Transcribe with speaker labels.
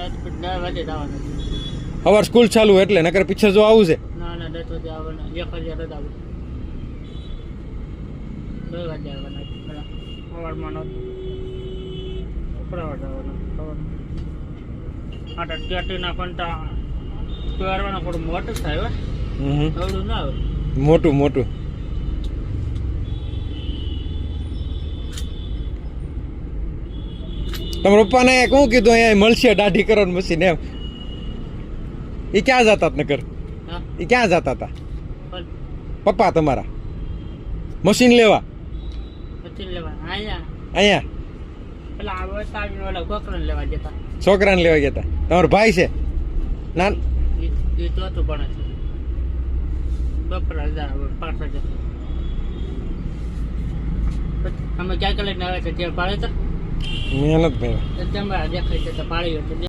Speaker 1: 10 વાગે જવાનું છે.
Speaker 2: સવાર સ્કૂલ ચાલુ એટલે નકર પિક્ચર જો આવું છે.
Speaker 1: ના 10 વાગે આવવાના 1 વાગે રદ આવું 2 વાગે આવવાના સવારમાં નો ઉપરાવટ આવવાના આટા ટેટીના કંટા પહેરવાના થોડું મોટું થાય હો થોડું ના આવે
Speaker 2: મોટું મોટું તમારા પપ્પાને શું કીધું અહીંયા મળશે દાઢી કરવાનું મશીન એમ એ ક્યાં જતા નકર
Speaker 1: હા
Speaker 2: એ ક્યાં જતા હતા
Speaker 1: પણ
Speaker 2: પપ્પા તમારા મશીન લેવા
Speaker 1: પછી લેવા અહીંયા
Speaker 2: અહીંયા
Speaker 1: પેલા આવે તાવીને ઓલા કોકરાને લેવા જતા
Speaker 2: છોકરાને લેવા ગયા હતા તમારો ભાઈ છે ના
Speaker 1: એ ચોથું ભણે છે બપોર 5 વાગે અમે ક્યાં લઈને આવે છે ત્યાં પાડે તો
Speaker 2: મહેનત ભાઈ
Speaker 1: તમે દેખાય છે તો પાડી